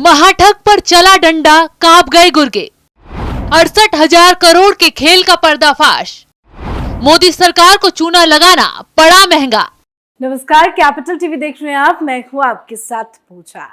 महाठग पर चला डंडा, कांप गए गुर्गे। 68,000 करोड़ के खेल का पर्दाफाश। मोदी सरकार को चूना लगाना पड़ा महंगा। नमस्कार, कैपिटल टीवी देख रहे हैं आप। मैं हूं आपके साथ पूजा।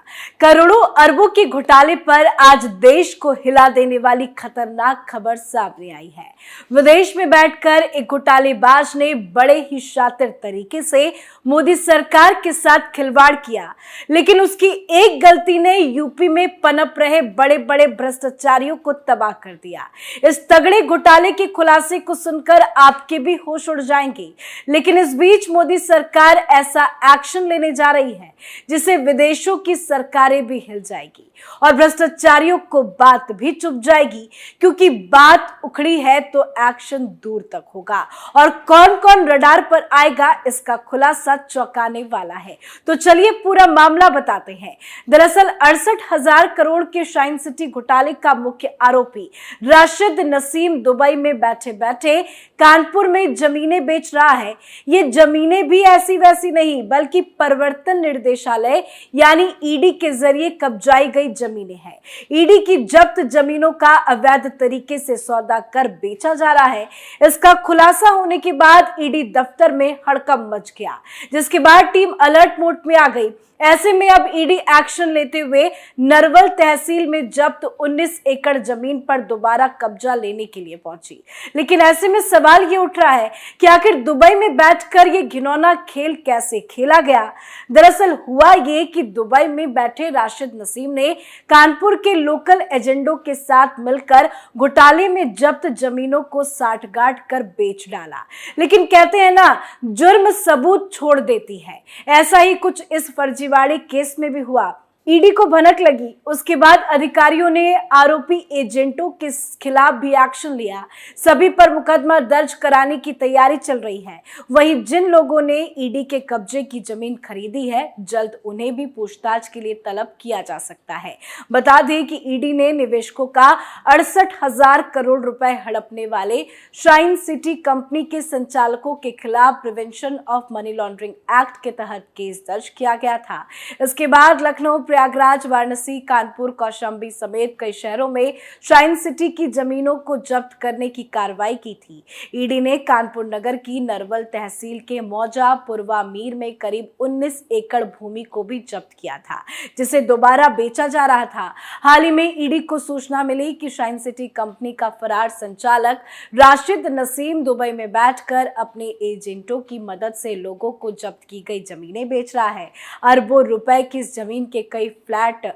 करोड़ों अरबों के घोटाले पर आज देश को हिला देने वाली खतरनाक खबर सामने आई है। विदेश में बैठकर एक घोटालेबाज ने बड़े ही शातिर तरीके से मोदी सरकार के साथ खिलवाड़ किया, लेकिन उसकी एक गलती ने यूपी में पनप रहे बड़े बड़े भ्रष्टाचारियों को तबाह कर दिया। इस तगड़े घोटाले के खुलासे को सुनकर आपके भी होश उड़ जाएंगे, लेकिन इस बीच मोदी सरकार ऐसा एक्शन लेने जा रही है जिसे विदेशों की सरकारें भी हिल जाएगी और भ्रष्टाचारियों को बात भी चुप जाएगी, क्योंकि बात उखड़ी है तो एक्शन दूर तक होगा और कौन कौन रडार पर आएगा इसका खुलासा चौंकाने वाला है। तो चलिए पूरा मामला बताते हैं। दरअसल 68,000 करोड़ के शाइन सिटी घोटाले का मुख्य आरोपी राशिद नसीम दुबई में बैठे बैठे कानपुर में जमीनें बेच रहा है। ये जमीनें भी ऐसी वैसी नहीं, बल्कि प्रवर्तन निर्देशालय यानी ईडी के जरिए कब्जाई गई जमीनें हैं। ईडी की जब्त जमीनों का अवैध तरीके से सौदा कर बेचा जा रहा है। इसका खुलासा होने के बाद ईडी दफ्तर में हड़कंप मच गया, जिसके बाद टीम अलर्ट मोड में आ गई। ऐसे में अब ईडी एक्शन लेते हुए नरवल तहसील में जब्त 19 एकड़ जमीन पर दोबारा कब्जा लेने के लिए पहुंची। लेकिन ऐसे में सवाल ये उठ रहा है कि आखिर दुबई में बैठकर ये घिनौना खेल कैसे खेला गया। दरअसल हुआ ये कि दुबई में बैठे राशिद नसीम ने कानपुर के लोकल एजेंटों के साथ मिलकर घोटाले में जब्त जमीनों को साठगांठ कर बेच डाला। लेकिन कहते हैं ना, जुर्म सबूत छोड़ देती है। ऐसा ही कुछ इस फर्जीवाड़े केस में भी हुआ। ईडी को भनक लगी, उसके बाद अधिकारियों ने आरोपी एजेंटों के खिलाफ भी एक्शन लिया। सभी पर मुकदमा दर्ज कराने की तैयारी चल रही है। वहीं जिन लोगों ने ईडी के कब्जे की जमीन खरीदी है, जल्द उन्हें भी पूछताछ के लिए तलब किया जा सकता है। बता दें कि ईडी ने निवेशकों का 68,000 करोड़ रुपए हड़पने वाले शाइन सिटी कंपनी के संचालकों के खिलाफ prevention of money laundering act के तहत केस दर्ज किया गया था। इसके बाद लखनऊ, प्रयागराज, वाराणसी, कानपुर, कौशाम्बी समेत कई शहरों में शाइन सिटी की जमीनों को जब्त करने की कार्रवाई की थी। ईडी ने कानपुर नगर की नरवल तहसील के मौजा पुरवा मीर में करीब 19 एकड़ भूमि को भी जब्त किया था, जिसे दोबारा बेचा जा रहा था। हाल ही में ईडी को सूचना मिली कि शाइन सिटी कंपनी का फरार संचालक राशिद नसीम दुबई में बैठकर अपने एजेंटों की मदद से लोगों को जब्त की गई जमीनें बेच रहा है। अरबों रुपए की इस जमीन के कई फ्लैट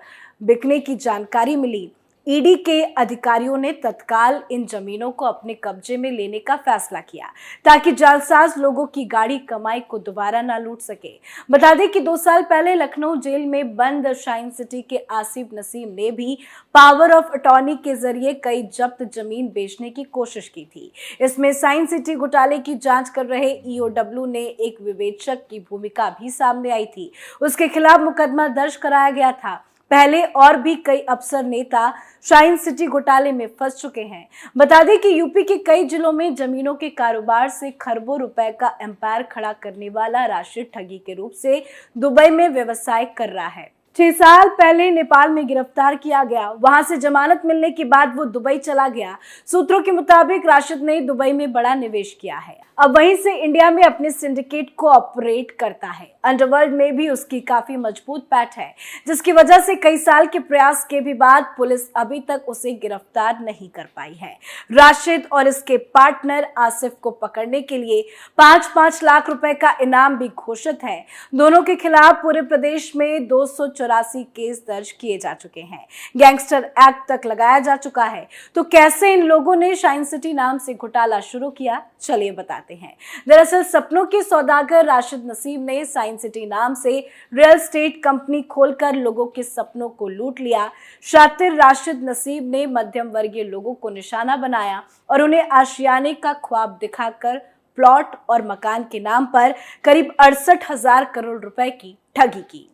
बिकने की जानकारी मिली। ईडी के अधिकारियों ने तत्काल इन जमीनों को अपने कब्जे में लेने का फैसला किया, ताकि जालसाज लोगों की गाढ़ी कमाई को दोबारा ना लूट सके। बता दें कि 2 साल पहले लखनऊ जेल में बंद शाइन सिटी के आसिफ नसीम ने भी पावर ऑफ अटॉर्नी के जरिए कई जब्त जमीन बेचने की कोशिश की थी। इसमें शाइन सिटी घोटाले की जांच कर रहे ईओडब्ल्यू ने एक विवेचक की भूमिका भी सामने आई थी। उसके खिलाफ मुकदमा दर्ज कराया गया था। पहले और भी कई अफसर नेता शाइन सिटी घोटाले में फंस चुके हैं। बता दें कि यूपी के कई जिलों में जमीनों के कारोबार से खरबों रुपए का एम्पायर खड़ा करने वाला राशिद ठगी के रूप से दुबई में व्यवसाय कर रहा है। 6 साल पहले नेपाल में गिरफ्तार किया गया। वहां से जमानत मिलने के बाद वो दुबई चला गया। सूत्रों के मुताबिक राशिद ने दुबई में बड़ा निवेश किया है। अब वहीं से इंडिया में अपने सिंडिकेट को ऑपरेट करता है। अंडरवर्ल्ड में भी उसकी काफी मजबूत पैठ है, जिसकी वजह से कई साल के प्रयास के भी बाद पुलिस अभी तक उसे गिरफ्तार नहीं कर पाई है। राशिद और इसके पार्टनर आसिफ को पकड़ने के लिए 5-5 लाख रुपए का इनाम भी घोषित है। दोनों के खिलाफ पूरे प्रदेश में 284 केस दर्ज किए जा चुके हैं। गैंगस्टर एक्ट तक लगाया जा चुका है। तो कैसे इन लोगों ने शाइन सिटी नाम से घोटाला शुरू किया, चलिए बताते हैं। दरअसल सपनों के सौदागर राशिद नसीम ने शाइन सिटी नाम से रियल एस्टेट कंपनी खोलकर लोगों के सपनों को लूट लिया। शातिर राशिद नसीम ने मध्यम वर्गीय लोगों को निशाना बनाया और उन्हें आशियाने का ख्वाब दिखाकर प्लॉट और मकान के नाम पर करीब 68,000 करोड़ रुपए की ठगी की।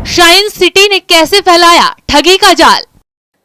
शाइन सिटी ने कैसे फैलाया ठगी का जाल?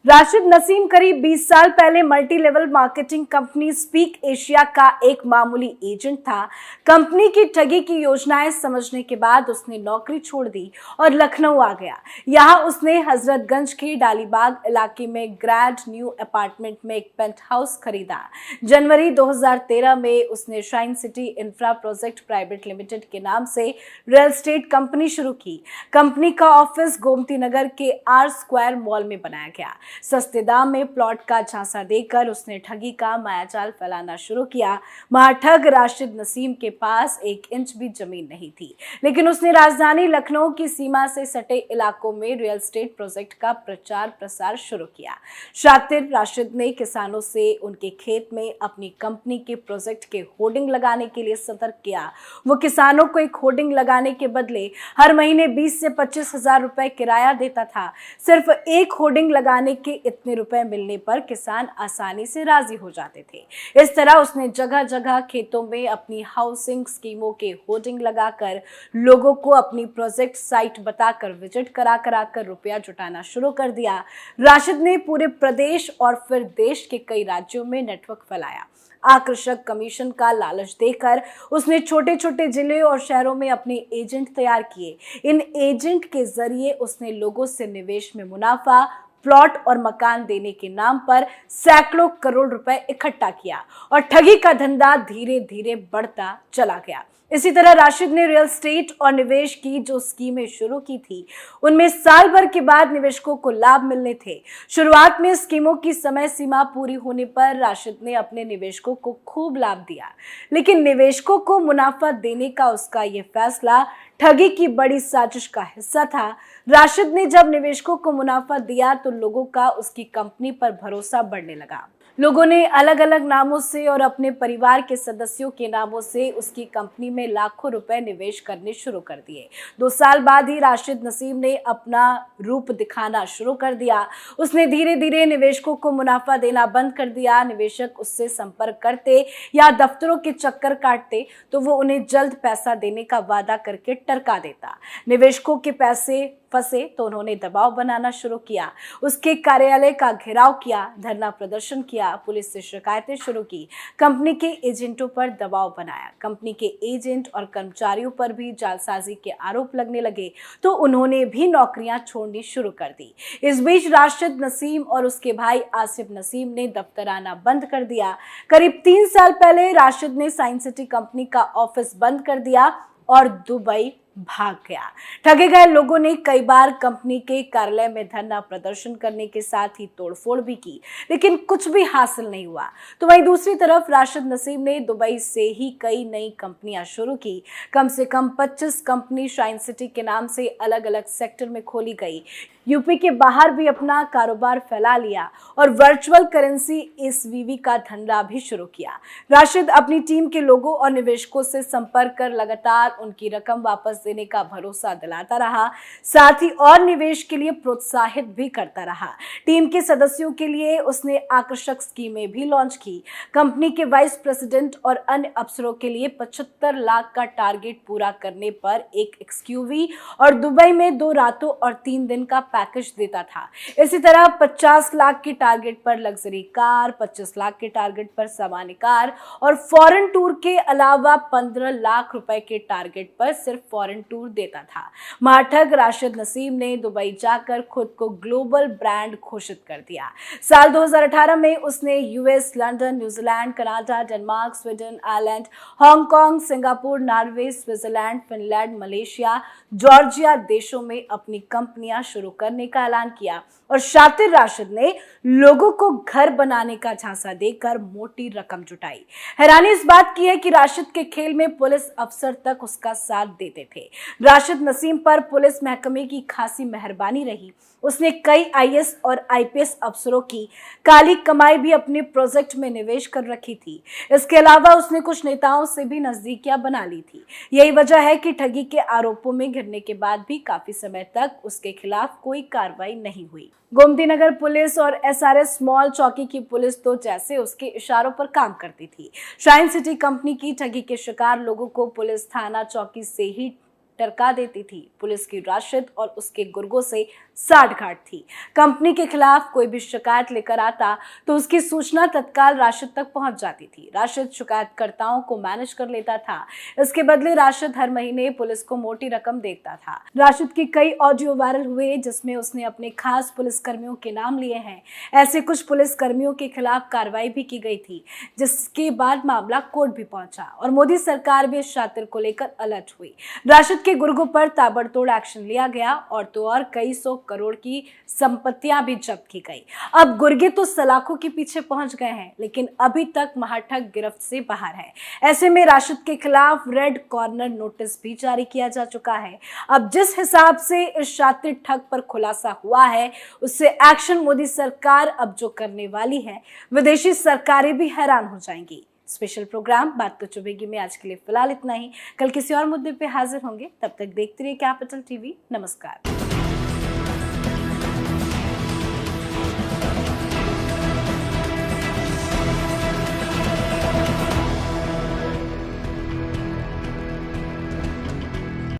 राशिद नसीम करीब 20 साल पहले multi level marketing company speak Asia का एक मामूली एजेंट था। कंपनी की ठगी की योजनाएं समझने के बाद उसने नौकरी छोड़ दी और लखनऊ आ गया। यहाँ उसने हजरतगंज के डालीबाग इलाके में ग्रैंड न्यू अपार्टमेंट में एक पेंट हाउस खरीदा। जनवरी 2013 में उसने shine city infra project private limited के नाम से रियल एस्टेट कंपनी शुरू की। कंपनी का ऑफिस गोमती नगर के आर स्क्वायर मॉल में बनाया गया। सस्ते दाम में प्लॉट का झांसा देकर उसने ठगी का मायाजाल फैलाना शुरू किया। महाठग राशिद नसीम के पास 1 इंच भी जमीन नहीं थी, लेकिन उसने राजधानी लखनऊ की सीमा से सटे इलाकों में रियल एस्टेट प्रोजेक्ट का प्रचार प्रसार शुरू किया। शातिर राशिद ने किसानों से उनके खेत में अपनी कंपनी के प्रोजेक्ट के होर्डिंग लगाने के लिए सतर्क किया। वो किसानों को एक होर्डिंग लगाने के बदले हर महीने 20 से 25 हजार रुपए किराया देता था। सिर्फ एक होर्डिंग लगाने के इतने रुपए मिलने पर किसान आसानी से राजी हो जाते थे। इस तरह उसने जगह जगह खेतों में अपनी हाउसिंग स्कीमों के होर्डिंग लगाकर लोगों को अपनी प्रोजेक्ट साइट बताकर विजिट करा कर रुपया जुटाना शुरू कर दिया। राशिद ने पूरे प्रदेश और फिर देश के कई राज्यों में नेटवर्क फैलाया। आकर्षक कमीशन का लालच देकर उसने छोटे छोटे जिले और शहरों में अपने एजेंट तैयार किए। इन एजेंट के जरिए उसने लोगों से निवेश में मुनाफा, प्लॉट और मकान देने के नाम पर सैकड़ों करोड़ रुपए इकट्ठा किया और ठगी का धंधा धीरे धीरे बढ़ता चला गया। इसी तरह राशिद ने रियल एस्टेट और निवेश की जो स्कीमें शुरू की थी, उनमें साल भर के बाद निवेशकों को लाभ मिलने थे। शुरुआत में स्कीमों की समय सीमा पूरी होने पर राशिद ने अपने निवेशकों को खूब लाभ दिया, लेकिन निवेशकों को मुनाफा देने का उसका यह फैसला ठगी की बड़ी साजिश का हिस्सा था। राशिद ने जब निवेशकों को मुनाफा दिया तो लोगों का उसकी कंपनी पर भरोसा बढ़ने लगा। लोगों ने अलग अलग नामों से और अपने परिवार के सदस्यों के नामों से उसकी कंपनी में लाखों रुपए निवेश करने शुरू कर दिए। 2 साल बाद ही राशिद नसीम ने अपना रूप दिखाना शुरू कर दिया। उसने धीरे धीरे निवेशकों को मुनाफा देना बंद कर दिया। निवेशक उससे संपर्क करते या दफ्तरों के चक्कर काटते तो वो उन्हें जल्द पैसा देने का वादा करके टरका देता। निवेशकों के पैसे फंसे तो उन्होंने दबाव बनाना शुरू किया। उसके कार्यालय का घेराव किया, धरना प्रदर्शन किया, पुलिस से शिकायतें शुरू की, कंपनी के एजेंटों पर दबाव बनाया। कंपनी के एजेंट और कर्मचारियों पर भी जालसाजी के आरोप लगने लगे तो उन्होंने भी नौकरियां छोड़नी शुरू कर दी। इस बीच राशिद नसीम और उसके भाई आसिफ नसीम ने दफ्तर आना बंद कर दिया। करीब 3 साल पहले राशिद ने साइन सिटी कंपनी का ऑफिस बंद कर दिया और दुबई भाग गया। ठगे गए लोगों ने कई बार कंपनी के कार्यालय में धरना प्रदर्शन करने के साथ ही तोड़फोड़ भी की, लेकिन कुछ भी हासिल नहीं हुआ। तो वहीं दूसरी तरफ राशिद नसीम ने दुबई से ही कई नई कंपनियां शुरू की। कम से कम 25 कंपनी शाइन सिटी के नाम से अलग अलग सेक्टर में खोली गई। यूपी के बाहर भी अपना कारोबार फैला लिया और वर्चुअल करेंसी SVV का धंधा भी शुरू किया। राशिद अपनी टीम के लोगों और निवेशकों से संपर्क कर लगातार उनकी रकम वापस देने का भरोसा दिलाता रहा, साथ ही और निवेश के लिए प्रोत्साहित भी करता रहा। टीम के सदस्यों के लिए उसने आकर्षक स्कीमें भी लॉन्च की। कंपनी के वाइस प्रेसिडेंट और अन्य अफसरों के लिए 75 लाख का टारगेट पूरा करने पर एक XUV और दुबई में 2 रातों और 3 दिन का पैकेज देता था। इसी तरह 50 लाख के टारगेट पर लग्जरी कार, 25 लाख के टारगेट पर सामान्य कार और फॉरेन टूर के अलावा 15 लाख रुपए के टारगेट पर सिर्फ फॉरेन टूर देता था। महाठग राशिद नसीम ने दुबई जाकर खुद को ग्लोबल ब्रांड घोषित कर दिया। साल 2018 में उसने US, London, New Zealand, Canada, Denmark, Sweden, Ireland, Hong Kong, Singapore, Norway, Switzerland, Finland, Malaysia, Georgia देशों में अपनी कंपनियां शुरू करने का ऐलान किया और शातिर राशिद ने लोगों को घर बनाने का झांसा देकर मोटी रकम जुटाई। हैरानी इस बात की है कि राशिद के खेल में पुलिस अफसर तक उसका साथ देते थे। राशिद नसीम पर पुलिस महकमे की खासी मेहरबानी रही। उसने कई IAS और IPS अफसरों की काली कमाई भी अपने प्रोजेक्ट में निवेश कर रखी थी। इसके अलावा उसने कुछ नेताओं से भी नजदीकियां बना ली थी। यही वजह है कि ठगी के आरोपों में घिरने के बाद भी काफी समय तक उसके खिलाफ कोई कार्रवाई नहीं हुई। गोमती नगर पुलिस और SRS मॉल चौकी की पुलिस तो जैसे उसके इशारों पर काम करती थी। शाइन सिटी कंपनी की ठगी के शिकार लोगों को पुलिस थाना चौकी से ही टरका देती थी। पुलिस की राशिद और उसके गुर्गों से साठगांठ थी। कंपनी के खिलाफ कोई भी शिकायत लेकर आता तो उसकी सूचना तत्काल राशिद तक पहुंच जाती थी। राशिद शिकायतकर्ताओं को मैनेज कर लेता था। इसके बदले राशिद हर महीने पुलिस को मोटी रकम देता था। राशिद की कई ऑडियो वायरल हुए जिसमें उसने अपने खास पुलिस कर्मियों के नाम लिए हैं। ऐसे कुछ पुलिस कर्मियों के खिलाफ कार्रवाई भी की गई थी, जिसके बाद मामला कोर्ट भी पहुंचा और मोदी सरकार भी इस शातिर को लेकर अलर्ट हुई। राशिद के गुर्गों पर ताबड़तोड़ एक्शन लिया गया और तो और कई 100 करोड़ की संपत्तियां भी जब्त की गई। अब गुर्गे तो सलाखों के पीछे पहुंच गए हैं, लेकिन अभी तक महाठग गिरफ्त से बाहर है। ऐसे में राशिद के खिलाफ रेड कॉर्नर नोटिस भी जारी किया जा चुका है। अब जिस हिसाब से इस शातिर ठग पर खुलासा हुआ है, उससे एक्शन मोदी सरकार अब जो करने वाली है, विदेशी सरकारें भी हैरान हो जाएंगी। स्पेशल प्रोग्राम बात तो चुभेगी में आज के लिए फिलहाल इतना ही। कल किसी और मुद्दे पे हाजिर होंगे, तब तक देखते रहिए कैपिटल टीवी। नमस्कार।